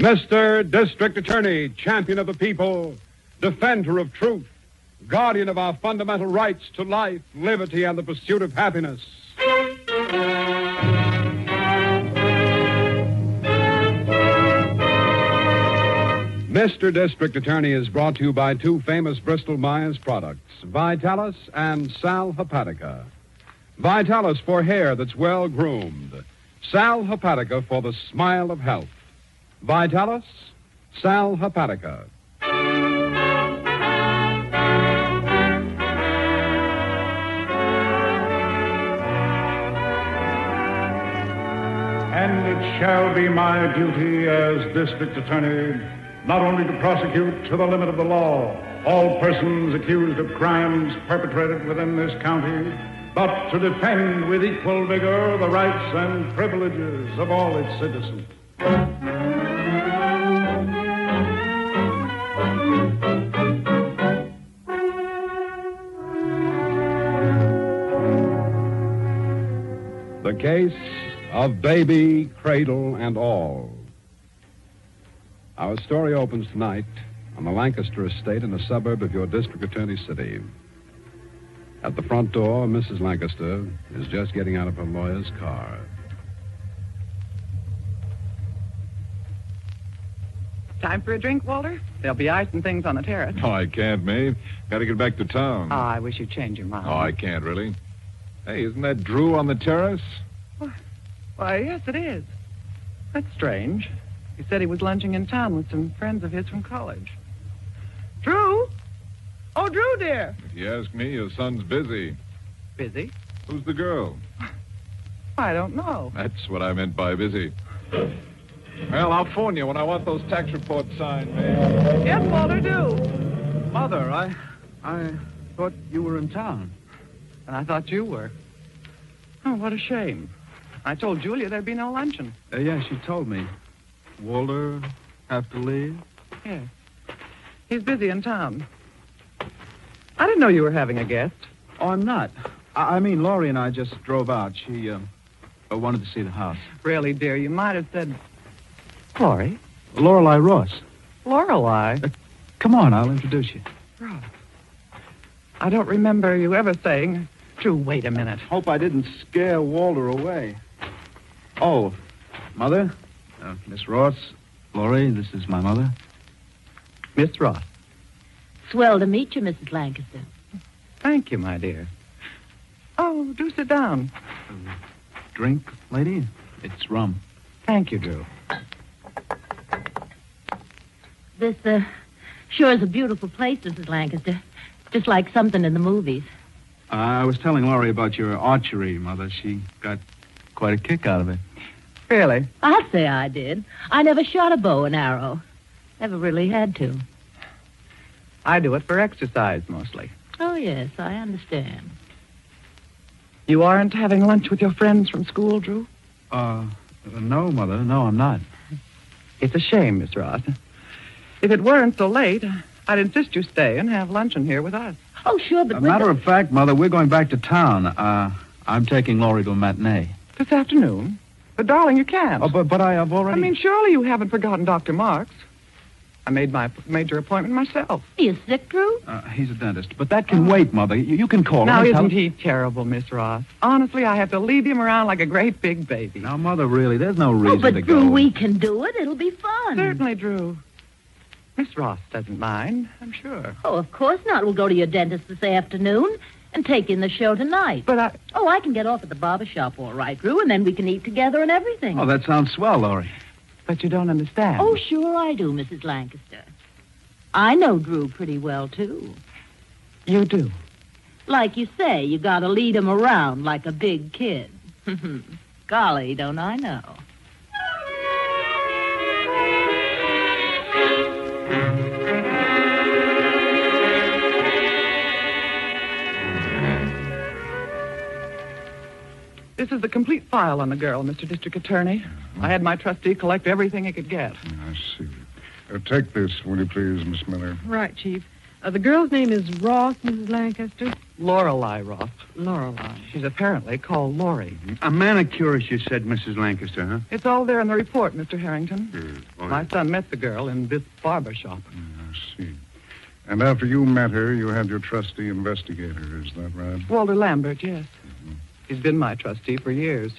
Mr. District Attorney, champion of the people, defender of truth, guardian of our fundamental rights to life, liberty, and the pursuit of happiness. Mr. District Attorney is brought to you by two famous Bristol Myers products, Vitalis and Sal Hepatica. Vitalis for hair that's well groomed. Sal Hepatica for the smile of health. Vitalis, Sal Hepatica. And it shall be my duty as District Attorney not only to prosecute to the limit of the law all persons accused of crimes perpetrated within this county, but to defend with equal vigor the rights and privileges of all its citizens. The case of Baby, Cradle, and All. Our story opens tonight on the Lancaster estate in a suburb of your district attorney city. At the front door, Mrs. Lancaster is just getting out of her lawyer's car. Time for a drink, Walter? There'll be ice and things on the terrace. Oh, I can't, Maeve. Got to get back to town. Oh, I wish you'd change your mind. Oh, I can't, really. Hey, isn't that Drew on the terrace? Why, yes, it is. That's strange. He said he was lunching in town with some friends of his from college. Drew? Oh, Drew, dear. If you ask me, your son's busy. Busy? Who's the girl? I don't know. That's what I meant by busy. Well, I'll phone you when I want those tax reports signed, Maeve. Yes, Walter, do. Mother, I thought you were in town. And I thought you were. Oh, what a shame. I told Julia there'd be no luncheon. Yeah, she told me. Walter have to leave? Yes. He's busy in town. I didn't know you were having a guest. Oh, I'm not. I mean, Laurie and I just drove out. She wanted to see the house. Really, dear, you might have said... Laurie? Lorelei Ross. Lorelei? Come on, I'll introduce you. Ross. I don't remember you ever saying... Drew, wait a minute. Hope I didn't scare Walter away. Oh, Mother, Miss Ross, Laurie, this is my mother. Miss Ross. Swell to meet you, Mrs. Lancaster. Thank you, my dear. Oh, do sit down. Drink, lady? It's rum. Thank you, Drew. This, sure is a beautiful place, Mrs. Lancaster. Just like something in the movies. I was telling Laurie about your archery, Mother. She got quite a kick out of it. Really? I'll say I did. I never shot a bow and arrow. Never really had to. I do it for exercise, mostly. Oh, yes, I understand. You aren't having lunch with your friends from school, Drew? No, Mother. No, I'm not. It's a shame, Miss Ross. If it weren't so late, I'd insist you stay and have luncheon here with us. Oh, sure, but... As a matter of fact, Mother, we're going back to town. I'm taking Laurie to a matinee. This afternoon? But, darling, you can't. Oh, but I've already... I mean, surely you haven't forgotten Dr. Marks. I made my major appointment myself. He is sick, Drew? He's a dentist. But that can wait, Mother. You can call him. Now, isn't he terrible, Miss Ross? Honestly, I have to lead him around like a great big baby. Now, Mother, really, there's no reason but to Drew, go. we can do it. It'll be fun. Certainly, Drew. Miss Ross doesn't mind, I'm sure. Oh, of course not. We'll go to your dentist this afternoon and take in the show tonight. But I... Oh, I can get off at the barber shop, all right, Drew, and then we can eat together and everything. Oh, that sounds swell, Laurie. But you don't understand. Oh, sure I do, Mrs. Lancaster. I know Drew pretty well, too. You do? Like you say, you gotta lead him around like a big kid. Golly, don't I know. This is the complete file on the girl, Mr. District Attorney. I had my trustee collect everything he could get. I see. Take this, will you please, Miss Miller? Right, Chief. The girl's name is Ross, Mrs. Lancaster. Lorelei Ross. Lorelei. She's apparently called Laurie. A manicurist, you said, Mrs. Lancaster, huh? It's all there in the report, Mr. Harrington. My son met the girl in this barber shop. I see. And after you met her, you had your trustee investigator, is that right? Walter Lambert, yes. He's been my trustee for years.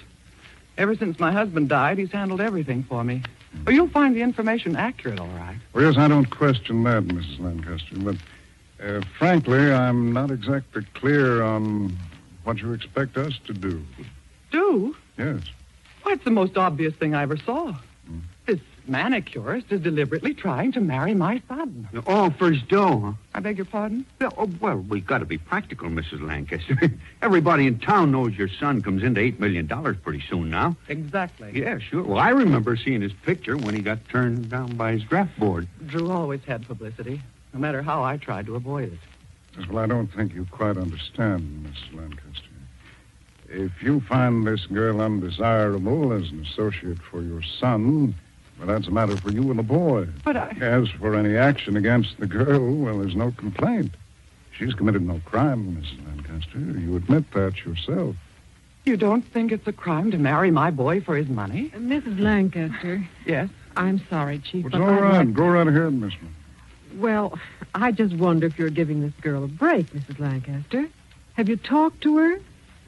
Ever since my husband died, he's handled everything for me. Oh, you'll find the information accurate, all right. Well, yes, I don't question that, Mrs. Lancaster, but frankly, I'm not exactly clear on what you expect us to do. Do? Yes. Why, it's the most obvious thing I ever saw. This manicurist is deliberately trying to marry my son. All for his dough, huh? I beg your pardon? Well, we've got to be practical, Mrs. Lancaster. Everybody in town knows your son comes into $8 million pretty soon now. Exactly. Yeah, sure. Well, I remember seeing his picture when he got turned down by his draft board. Drew always had publicity, no matter how I tried to avoid it. Yes, well, I don't think you quite understand, Mrs. Lancaster. If you find this girl undesirable as an associate for your son, well, that's a matter for you and the boy. But As for any action against the girl, well, there's no complaint. She's committed no crime, Mrs. Lancaster. You admit that yourself. You don't think it's a crime to marry my boy for his money? Mrs. Lancaster, Yes. I'm sorry, Chief. It's but all I'd right. like- Go right ahead, Miss Lan. Well, I just wonder if you're giving this girl a break, Mrs. Lancaster. Have you talked to her?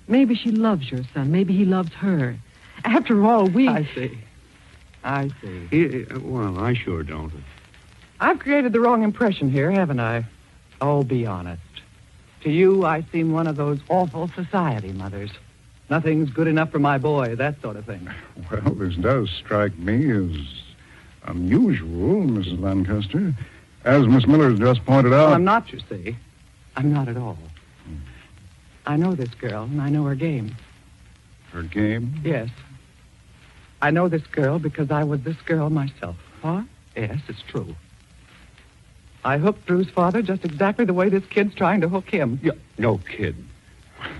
Maybe she loves your son. Maybe he loves her. After all, I see. Well, I sure don't. I've created the wrong impression here, haven't I? Oh, be honest. To you, I seem one of those awful society mothers. Nothing's good enough for my boy, that sort of thing. Well, this does strike me as unusual, Mrs. Lancaster. As Miss Miller just pointed out... Well, I'm not, you see. I'm not at all. I know this girl, and I know her game. Her game? Yes. I know this girl because I was this girl myself. What? Yes, it's true. I hooked Drew's father just exactly the way this kid's trying to hook him. No kidding.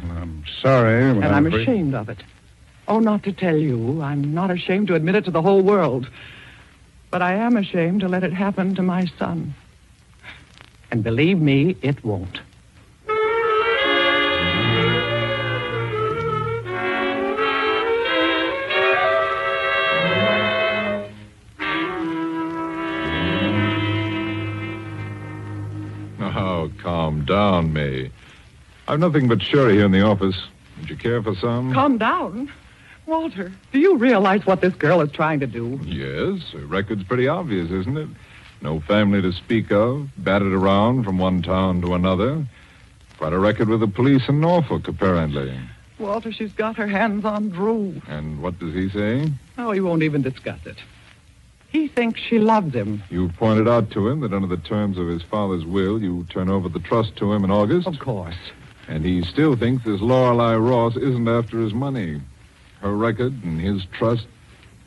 Well, I'm sorry, but And I'm afraid- ashamed of it. Oh, not to tell you. I'm not ashamed to admit it to the whole world. But I am ashamed to let it happen to my son. And believe me, it won't. Oh, calm down, May. I've nothing but sherry here in the office. Would you care for some? Calm down. Walter, do you realize what this girl is trying to do? Yes, her record's pretty obvious, isn't it? No family to speak of, batted around from one town to another. Quite a record with the police in Norfolk, apparently. Walter, she's got her hands on Drew. And what does he say? Oh, he won't even discuss it. He thinks she loves him. You've pointed out to him that under the terms of his father's will, you turn over the trust to him in August. Of course. And he still thinks this Lorelei Ross isn't after his money. Her record and his trust,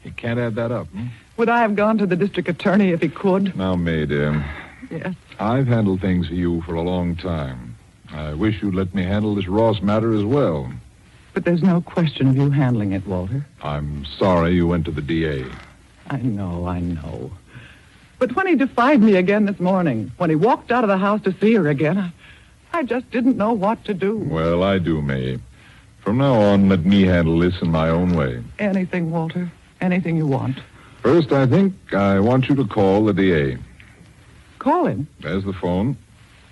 he can't add that up. Would I have gone to the district attorney if he could? Now, May, dear, Yes. I've handled things for you for a long time. I wish you'd let me handle this Ross matter as well. But there's no question of you handling it, Walter. I'm sorry you went to the DA. I know. But when he defied me again this morning, when he walked out of the house to see her again, I just didn't know what to do. Well, I do, May. From now on, let me handle this in my own way. Anything, Walter. Anything you want. First, I think I want you to call the DA. Call him. There's the phone.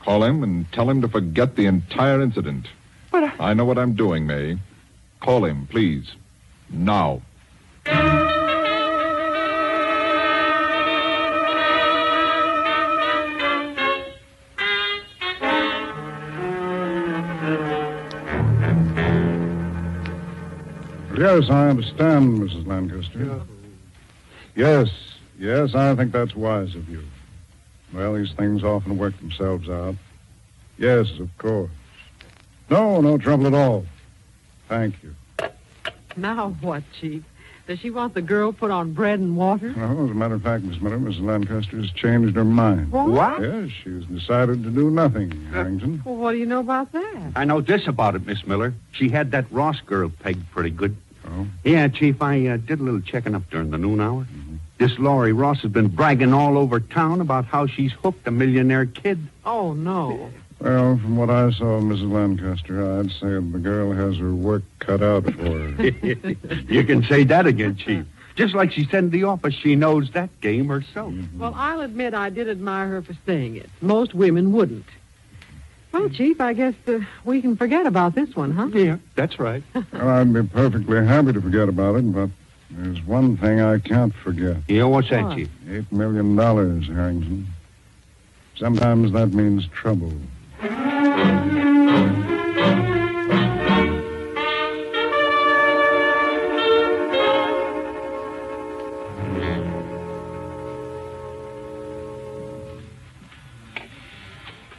Call him and tell him to forget the entire incident. But I know what I'm doing, May. Call him, please. Now. Yes, I understand, Mrs. Lancaster. Yes, I think that's wise of you. Well, these things often work themselves out. Yes, of course. No trouble at all. Thank you. Now what, Chief? Does she want the girl put on bread and water? No, as a matter of fact, Miss Miller, Mrs. Lancaster has changed her mind. What? Yes, she's decided to do nothing, Harrington. Well, what do you know about that? I know this about it, Miss Miller. She had that Ross girl pegged pretty good. Oh? Yeah, Chief, I did a little checking up during the noon hour. This Laurie Ross has been bragging all over town about how she's hooked a millionaire kid. Oh, no. Well, from what I saw, Mrs. Lancaster, I'd say the girl has her work cut out for her. You can say that again, Chief. Just like she said in the office, she knows that game herself. Well, I'll admit I did admire her for saying it. Most women wouldn't. Well, Chief, I guess we can forget about this one, huh? Yeah, that's right. Well, I'd be perfectly happy to forget about it, but there's one thing I can't forget. Yeah, what's that, What? Chief? $8 million, Harrington. Sometimes that means trouble.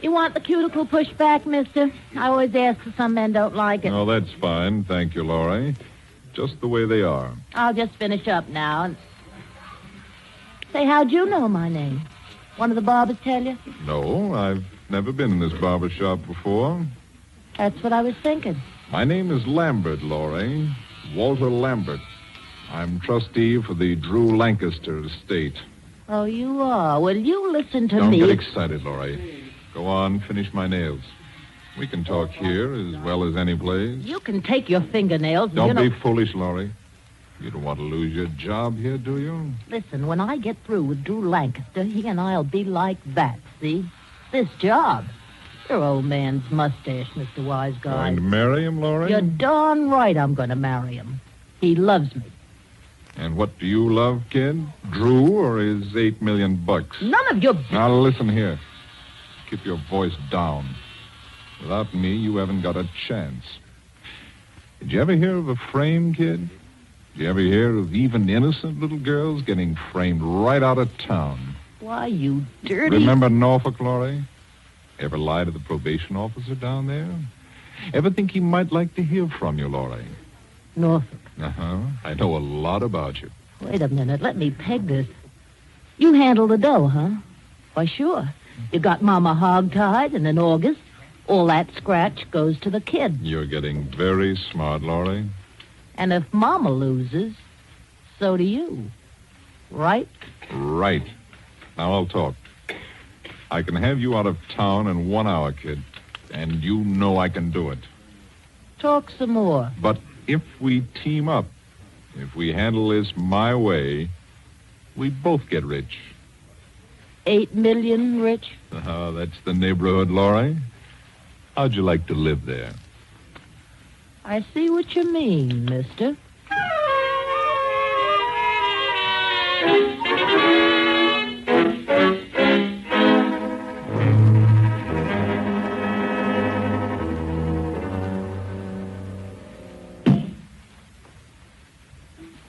You want the cuticle pushed back, mister? I always ask, for some men don't like it. Oh, that's fine. Thank you, Laurie. Just the way they are. I'll just finish up now and... Say, how'd you know my name? One of the barbers tell you? No, I've never been in this barber shop before. That's what I was thinking. My name is Lambert, Laurie. Walter Lambert. I'm trustee for the Drew Lancaster estate. Oh, you are? Well, you listen to Don't me. get excited, Laurie. Go on, finish my nails. We can talk here as well as any place. You can take your fingernails and Don't you know... be foolish, Laurie. You don't want to lose your job here, do you? Listen, when I get through with Drew Lancaster, he and I'll be like that, see? This job. Your old man's mustache, Mr. Wise Guy. Going to marry him, Laurie? You're darn right I'm going to marry him. He loves me. And what do you love, kid? Drew or his $8 million? None of your... Now, listen here. Keep your voice down. Without me, you haven't got a chance. Did you ever hear of a frame, kid? Did you ever hear of even innocent little girls getting framed right out of town? Why, you dirty... Remember Norfolk, Laurie? Ever lie to the probation officer down there? Ever think he might like to hear from you, Laurie? Norfolk. Uh-huh. I know a lot about you. Wait a minute. Let me peg this. You handle the dough, huh? Why, sure. You got Mama hog-tied, and in August, all that scratch goes to the kid. You're getting very smart, Laurie. And if Mama loses, so do you. Right? Right. Now I'll talk. I can have you out of town in 1 hour, kid. And you know I can do it. Talk some more. But if we team up, if we handle this my way, we both get rich. 8 million rich? That's the neighborhood, Laurie. How'd you like to live there? I see what you mean, mister.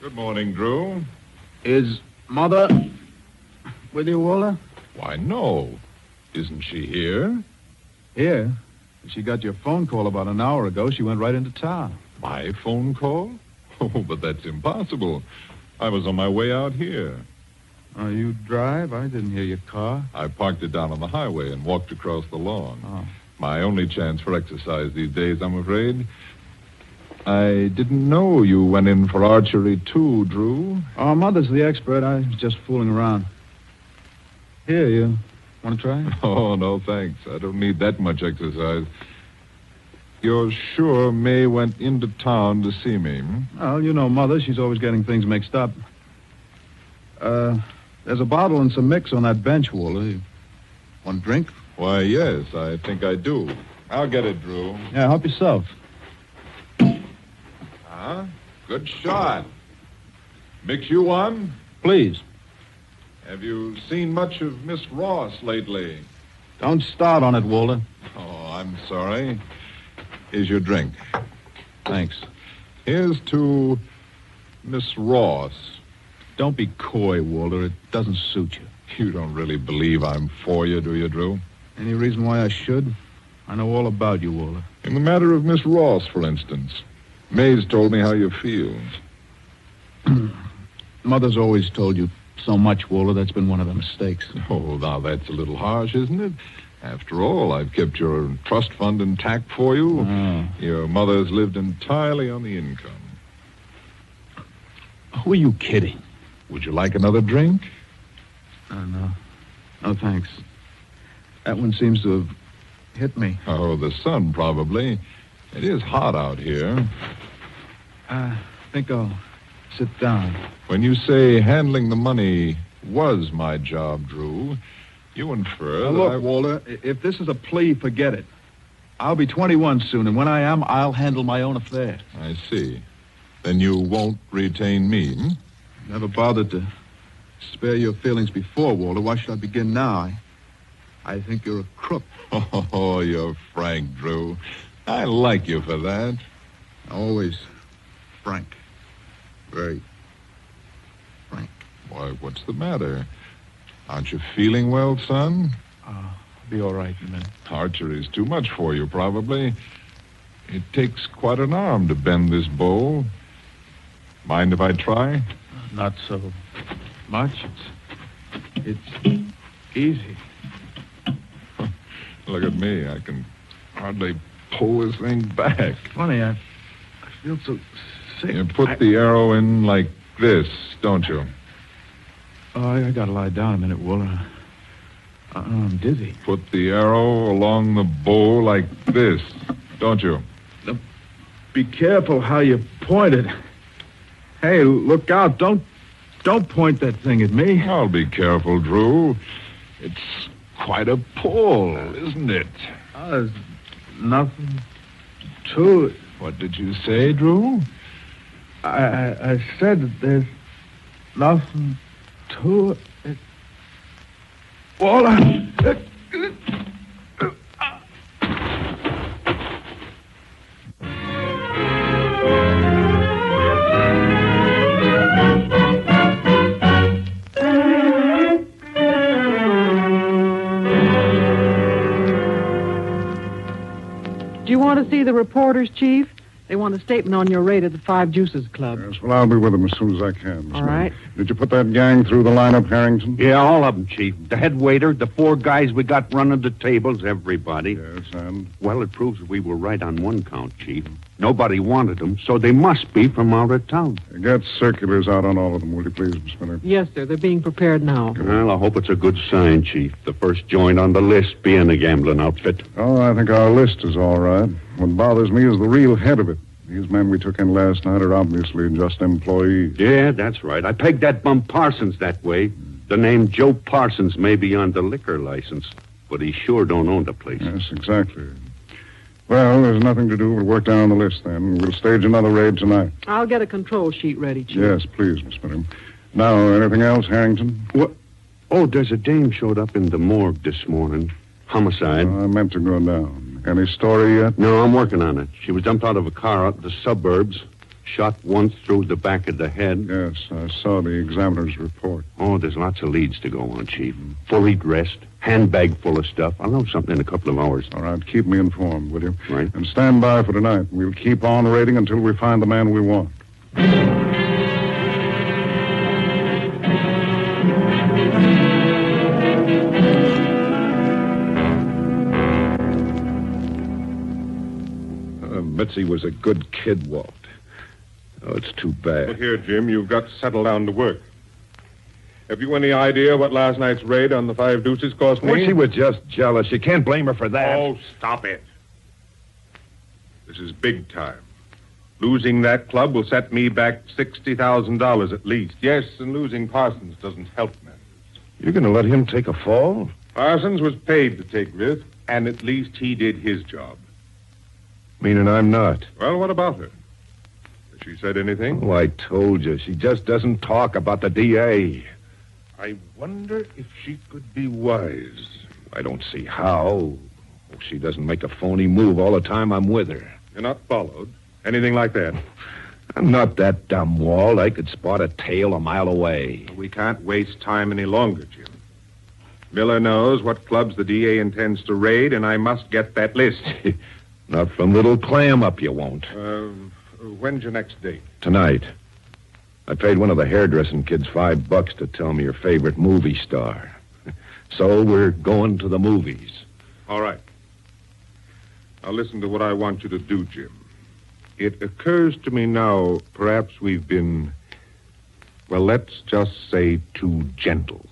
Good morning, Drew. Is Mother with you, Walter? Why, no. Isn't she here? Here. She got your phone call about an hour ago. She went right into town. My phone call? Oh, but that's impossible. I was on my way out here. Oh, you drive? I didn't hear your car. I parked it down on the highway and walked across the lawn. Oh. My only chance for exercise these days, I'm afraid. I didn't know you went in for archery, too, Drew. Oh, Mother's the expert. I was just fooling around. Here, you want to try? Oh, no, thanks. I don't need that much exercise. You're sure May went into town to see me? Well, you know Mother. She's always getting things mixed up. There's a bottle and some mix on that bench, Walter. You want a drink? Why, yes, I think I do. I'll get it, Drew. Yeah, help yourself. Huh? Good shot. Mix you one? Please. Have you seen much of Miss Ross lately? Don't start on it, Walter. Oh, I'm sorry. Here's your drink. Thanks. Here's to Miss Ross. Don't be coy, Walter. It doesn't suit you. You don't really believe I'm for you, do you, Drew? Any reason why I should? I know all about you, Walter. In the matter of Miss Ross, for instance. May's told me how you feel. Mother's always told you so much, Walter. That's been one of the mistakes. Oh, now that's a little harsh, isn't it? After all, I've kept your trust fund intact for you. Oh. Your mother's lived entirely on the income. Who are you kidding? Would you like another drink? No. No, thanks. That one seems to have hit me. Oh, the sun, probably. It is hot out here. I think I'll Sit down. When you say handling the money was my job, Drew, you infer Now, that look, Walter, if this is a plea, forget it. I'll be 21 soon, and when I am, I'll handle my own affairs. I see. Then you won't retain me, hmm? Never bothered to spare your feelings before, Walter. Why should I begin now? I think you're a crook. Oh, you're frank, Drew. I like you for that. Always frank. Very frank. Why, what's the matter? Aren't you feeling well, son? I'll be all right in a minute. Archery's too much for you, probably. It takes quite an arm to bend this bow. Mind if I try? Not so much. It's easy. Look at me. I can hardly pull this thing back. Funny, I feel so sick. You put the arrow in like this, don't you? Oh, I gotta lie down a minute, Walter. I'm dizzy. Put the arrow along the bow like this, don't you? Be careful how you point it. Hey, look out. Don't point that thing at me. I'll be careful, Drew. It's quite a pull, isn't it? There's nothing to it. What did you say, Drew? I said that there's nothing to it. Walter. Do you want to see the reporters, Chief? They want a statement on your raid at the Five Juices Club. Yes, well, I'll be with them as soon as I can. Miss All right. Miller. Did you put that gang through the lineup, Harrington? Yeah, all of them, Chief. The head waiter, the 4 guys we got running the tables, everybody. Yes, and? Well, it proves we were right on one count, Chief. Nobody wanted them, so they must be from out of town. Get circulars out on all of them, will you please, Miss Miller? Yes, sir. They're being prepared now. Well, I hope it's a good sign, Chief. The first joint on the list being a gambling outfit. Oh, I think our list is all right. What bothers me is the real head of it. These men we took in last night are obviously just employees. Yeah, that's right. I pegged that bum Parsons that way. The name Joe Parsons may be on the liquor license, but he sure don't own the place. Yes, exactly. Well, there's nothing to do but work down the list, then. We'll stage another raid tonight. I'll get a control sheet ready, Chief. Yes, please, Miss Miller. Now, anything else, Harrington? What? Oh, there's a dame showed up in the morgue this morning. Homicide. I meant to go down. Any story yet? No, I'm working on it. She was dumped out of a car out in the suburbs, shot once through the back of the head. Yes, I saw the examiner's report. Oh, there's lots of leads to go on, Chief. Fully dressed, handbag full of stuff. I'll know something in a couple of hours. All right, keep me informed, will you? Right. And stand by for tonight. We'll keep on raiding until we find the man we want. Mitzi was a good kid, Walt. Oh, it's too bad. Look here, Jim, you've got to settle down to work. Have you any idea what last night's raid on the Five Deuces cost me? Well, she was just jealous. You can't blame her for that. Oh, stop it. This is big time. Losing that club will set me back $60,000 at least. Yes, and losing Parsons doesn't help matters. You're going to let him take a fall? Parsons was paid to take this, and at least he did his job. Meaning I'm not. Well, what about her? Has she said anything? Oh, I told you. She just doesn't talk about the DA. I wonder if she could be wise. I don't see how. Oh, she doesn't make a phony move all the time I'm with her. You're not followed. Anything like that? I'm not that dumb, Walt. I could spot a tail a mile away. We can't waste time any longer, Jim. Miller knows what clubs the DA intends to raid, and I must get that list. Not from Little Clam up, you won't. When's your next date? Tonight. I paid one of the hairdressing kids $5 to tell me your favorite movie star. So we're going to the movies. All right. Now listen to what I want you to do, Jim. It occurs to me now, perhaps we've been, well, let's just say too gentle.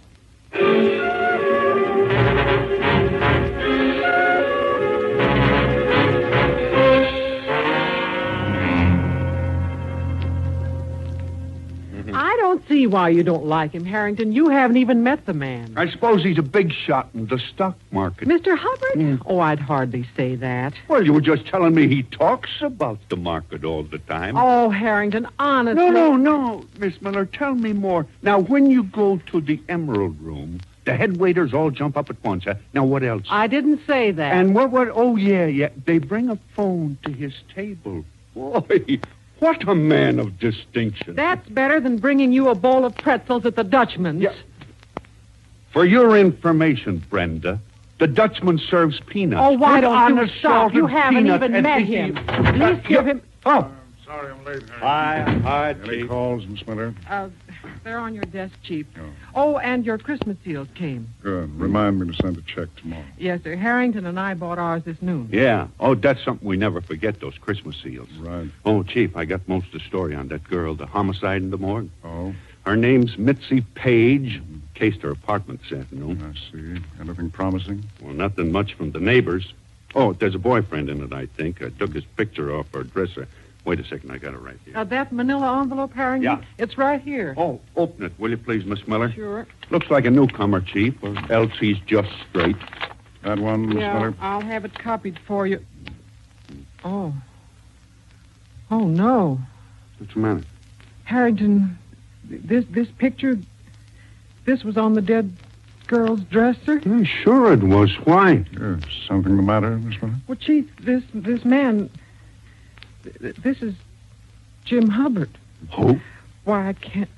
see why you don't like him, Harrington. You haven't even met the man. I suppose he's a big shot in the stock market. Mr. Hubbard? Mm. Oh, I'd hardly say that. Well, you were just telling me he talks about the market all the time. Oh, Harrington, honestly. No, Miss Miller, tell me more. Now, when you go to the Emerald Room, the head waiters all jump up at once. Huh? Now, what else? I didn't say that. And what? Oh, yeah. They bring a phone to his table. Boy, what a man of distinction. That's better than bringing you a bowl of pretzels at the Dutchman's. Yeah. For your information, Brenda, the Dutchman serves peanuts. Oh, why With don't you honest stop? You salted haven't peanuts even and met he- him. Please give him... Oh, I'm sorry I'm late, Harry. hi, Any Chief. calls, Miss Miller? They're on your desk, Chief. Oh. Oh, and your Christmas seals came. Good. Remind me to send a check tomorrow. Yes, sir. Harrington and I bought ours this noon. Yeah. Oh, that's something we never forget, those Christmas seals. Right. Oh, Chief, I got most of the story on that girl, the homicide in the morgue. Oh, Her name's Mitzi Page. Cased her apartment this afternoon. I see. Anything promising? Well, nothing much from the neighbors. Oh, there's a boyfriend in it, I think. I took his picture off her dresser. Wait a second, I got it right here. That manila envelope, Harrington? Yeah. It's right here. Oh, open it, will you please, Miss Miller? Sure. Looks like a newcomer, Chief, or else he's just straight. That one, Miss Yeah, Miller? I'll have it copied for you. Oh. Oh, no. What's the matter? Harrington, this picture, this was on the dead girl's dresser? Yeah, sure it was. Why? Yes. Something the matter, Miss Miller? Well, Chief, this man, this is Jim Hubbard. Who? Why, I can't...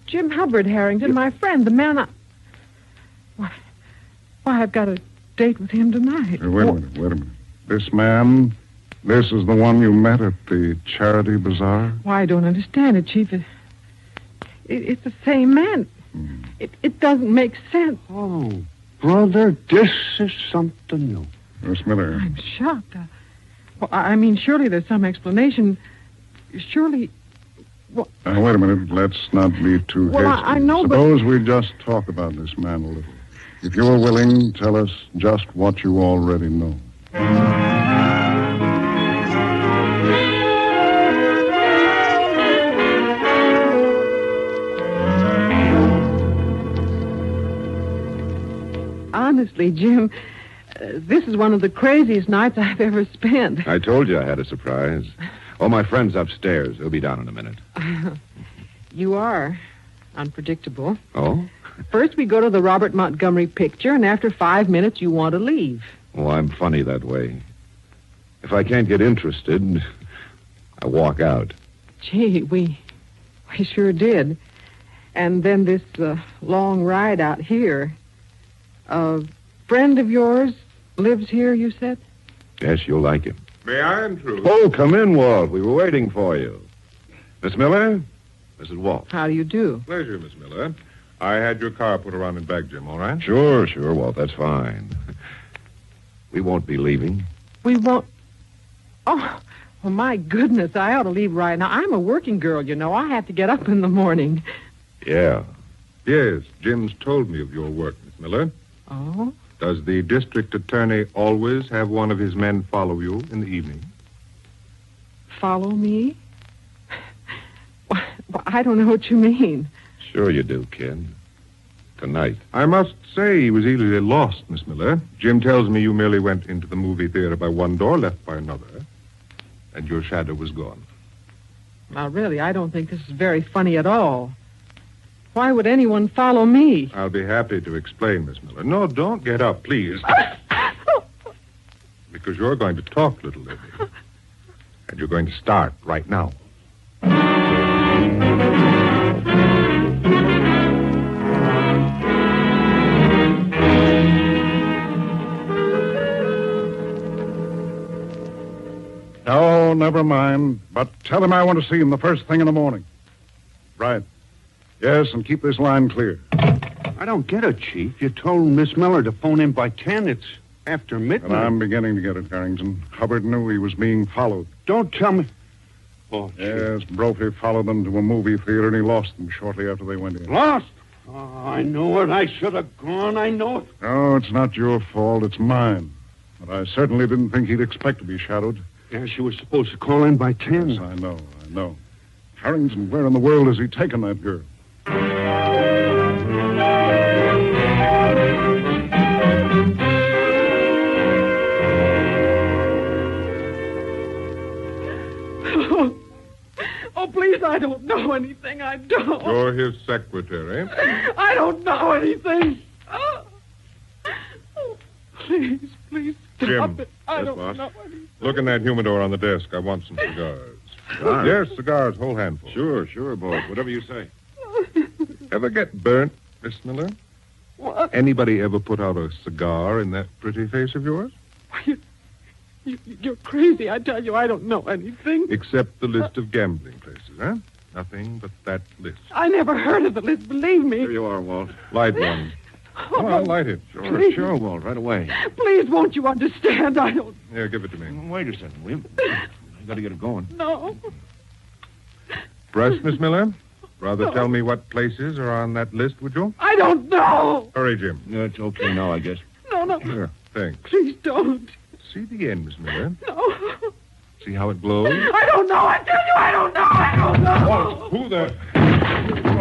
Jim Hubbard, Harrington, my friend, the man I... Why, I've got a date with him tonight. Wait a minute. This man, this is the one you met at the charity bazaar? Why, I don't understand it, Chief. It's the same man. It doesn't make sense. Oh, brother, this is something new. Miss Miller. I'm shocked. Well, I mean, surely there's some explanation. Surely... Well, Wait a minute. Let's not be too Well, hasty. I know, but- Suppose we just talk about this man a little. If you're willing, tell us just what you already know. honestly, Jim, this is one of the craziest nights I've ever spent. I told you I had a surprise. Oh, my friend's upstairs. He'll be down in a minute. You are unpredictable. Oh? First, we go to the Robert Montgomery picture, and after 5 minutes, you want to leave. Oh, I'm funny that way. If I can't get interested, I walk out. Gee, we sure did. And then this long ride out here. A friend of yours lives here, you said? Yes, you'll like him. May I intrude? Oh, come in, Walt. We were waiting for you. Miss Miller? Mrs. Walt. How do you do? Pleasure, Miss Miller. I had your car put around and back, Jim, all right? Sure, Walt. That's fine. We won't be leaving. We won't... Oh, well, my goodness, I ought to leave right now. I'm a working girl, you know. I have to get up in the morning. Yeah. Yes, Jim's told me of your work, Miss Miller. Oh? Does the district attorney always have one of his men follow you in the evening? Follow me? Well, I don't know what you mean. Sure you do, kid. Tonight. I must say he was easily lost, Miss Miller. Jim tells me you merely went into the movie theater by one door, left by another, and your shadow was gone. Now, really, I don't think this is very funny at all. Why would anyone follow me? I'll be happy to explain, Miss Miller. No, don't get up, please. Because you're going to talk, little lady. And you're going to start right now. No, never mind. But tell him I want to see him the first thing in the morning. Right. Yes, and keep this line clear. I don't get it, Chief. You told Miss Miller to phone in by 10. It's after midnight. And I'm beginning to get it, Harrington. Hubbard knew he was being followed. Don't tell me. Oh, Chief. Yes, Brophy followed them to a movie theater, and he lost them shortly after they went in. Lost? Oh, I know it. I should have gone. I know it. Oh, it's not your fault. It's mine. But I certainly didn't think he'd expect to be shadowed. Yes, you were supposed to call in by 10. Yes, I know. Harrington, where in the world has he taken that girl? Oh, please, I don't know anything. I don't. You're his secretary. I don't know anything. Oh, please stop Jim. it. I Yes, don't boss? know anything. Look in that humidor on the desk. I want some cigars. Yes, cigars, whole handful. Sure, boss. Whatever you say. Ever get burnt, Miss Miller? What? Anybody ever put out a cigar in that pretty face of yours? You're crazy. I tell you, I don't know anything. Except the list of gambling places, huh? Nothing but that list. I never heard of the list, believe me. Here you are, Walt. Light one. Oh, I'll light it. Sure, Walt. Right away. Please, won't you understand? I don't Here, give it to me. Wait a second, William. I gotta get it going. know. Press, Miss Miller? Rather tell me what places are on that list, would you? I don't know. Hurry, Jim. No, it's okay now, I guess. No. Here, thanks. Please don't. See the end, Miss Miller. No. See how it glows? I don't know. I tell you, I don't know. I don't know. Who the...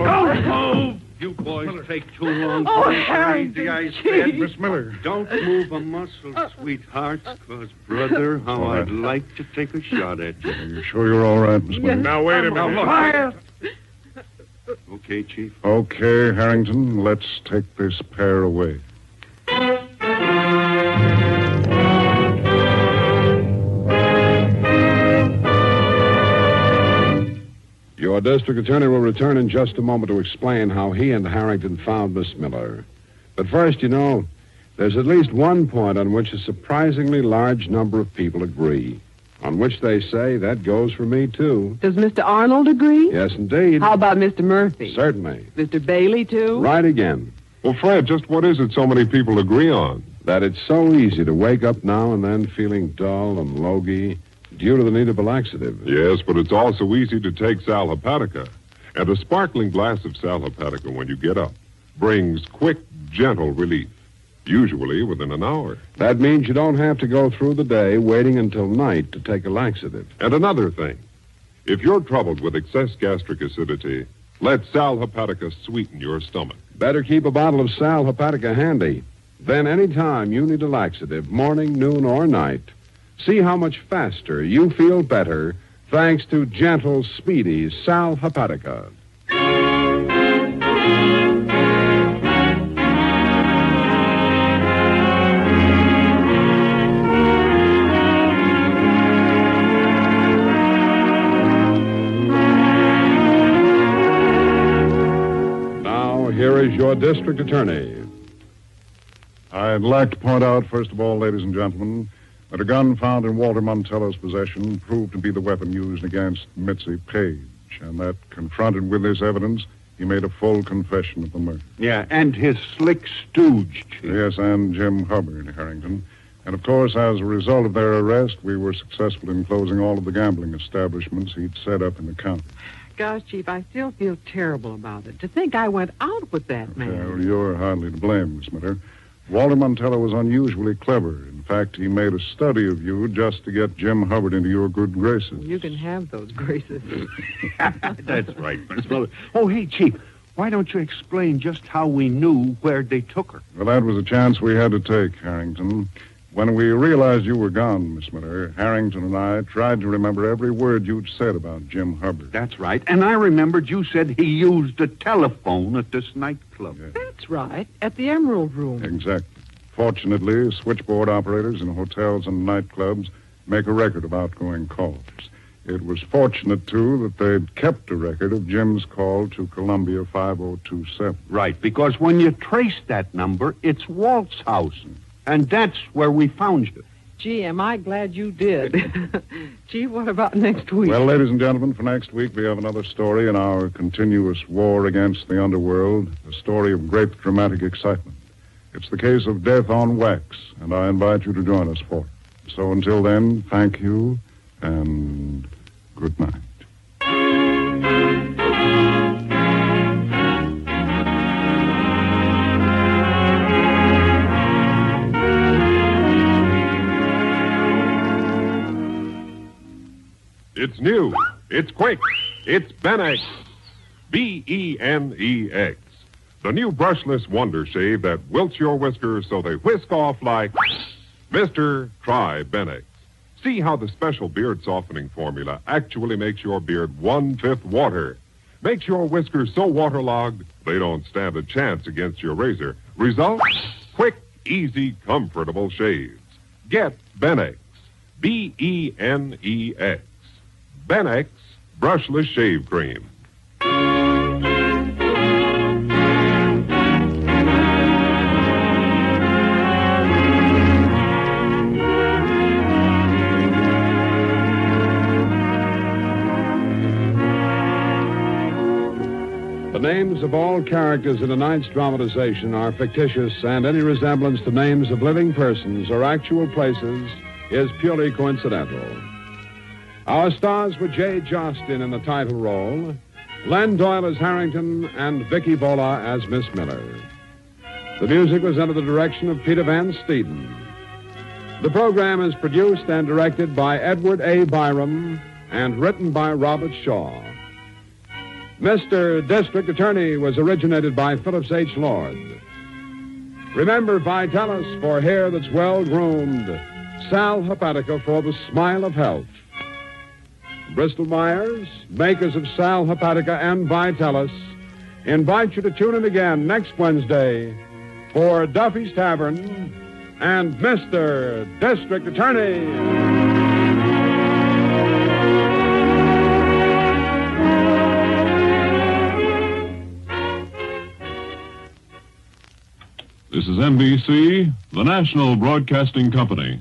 Don't move! You boys take too long. Oh, Take it Harrington, easy, I gee. said. Miss Miller. Don't move a muscle, sweethearts, because, brother, how All right. I'd like to take a shot at you. Are you sure you're all right, Miss Miller? Now, wait a Now, minute. look. Okay, Chief. Okay, Harrington, let's take this pair away. Your district attorney will return in just a moment to explain how he and Harrington found Miss Miller. But first, there's at least one point on which a surprisingly large number of people agree, on which they say, that goes for me, too. Does Mr. Arnold agree? Yes, indeed. How about Mr. Murphy? Certainly. Mr. Bailey, too? Right again. Well, Fred, just what is it so many people agree on? That it's so easy to wake up now and then feeling dull and logy due to the need of a laxative. Yes, but it's also easy to take sal hepatica. And a sparkling glass of sal hepatica when you get up brings quick, gentle relief, usually within an hour. That means you don't have to go through the day waiting until night to take a laxative. And another thing, if you're troubled with excess gastric acidity, let sal hepatica sweeten your stomach. Better keep a bottle of sal hepatica handy. Then any time you need a laxative, morning, noon, or night, see how much faster you feel better thanks to gentle, speedy sal hepatica. Now, here is your district attorney. I'd like to point out, first of all, ladies and gentlemen, that a gun found in Walter Montello's possession proved to be the weapon used against Mitzi Page, and that, confronted with this evidence, he made a full confession of the murder. Yeah, and his slick stooge, Chief. Yes, and Jim Hubbard, Harrington. And, of course, as a result of their arrest, we were successful in closing all of the gambling establishments he'd set up in the county. Gosh, Chief, I still feel terrible about it. To think I went out with that man. Well, you're hardly to blame, Miss Miller. Walter Montello was unusually clever. In fact, he made a study of you just to get Jim Hubbard into your good graces. You can have those graces. That's right, Miss Miller. Oh, hey, Chief, why don't you explain just how we knew where they took her? Well, that was a chance we had to take, Harrington. When we realized you were gone, Miss Miller, Harrington and I tried to remember every word you'd said about Jim Hubbard. That's right. And I remembered you said he used a telephone at this nightclub. Yeah. That's right, at the Emerald Room. Exactly. Fortunately, switchboard operators in hotels and nightclubs make a record of outgoing calls. It was fortunate, too, that they'd kept a record of Jim's call to Columbia 5027. Right, because when you trace that number, it's Walt's house. And that's where we found you. Gee, am I glad you did. Gee, what about next week? Well, ladies and gentlemen, for next week, we have another story in our continuous war against the underworld, a story of great dramatic excitement. It's the case of Death on Wax, and I invite you to join us for it. So until then, thank you, and good night. It's new. It's quick. It's Benex. Benex. The new brushless wonder shave that wilts your whiskers so they whisk off like... Mister, try Benex. See how the special beard softening formula actually makes your beard 1/5 water. Makes your whiskers so waterlogged, they don't stand a chance against your razor. Result? Quick, easy, comfortable shaves. Get Benex. Benex. Benex Brushless Shave Cream. The names of all characters in tonight's dramatization are fictitious, and any resemblance to names of living persons or actual places is purely coincidental. Our stars were Jay Jostin in the title role, Len Doyle as Harrington, and Vicky Bola as Miss Miller. The music was under the direction of Peter Van Steeden. The program is produced and directed by Edward A. Byram and written by Robert Shaw. Mr. District Attorney was originated by Phillips H. Lord. Remember Vitalis for hair that's well-groomed, Sal Hepatica for the smile of health. Bristol Myers, makers of Sal Hepatica and Vitalis, invite you to tune in again next Wednesday for Duffy's Tavern and Mr. District Attorney. This is NBC, the national broadcasting company.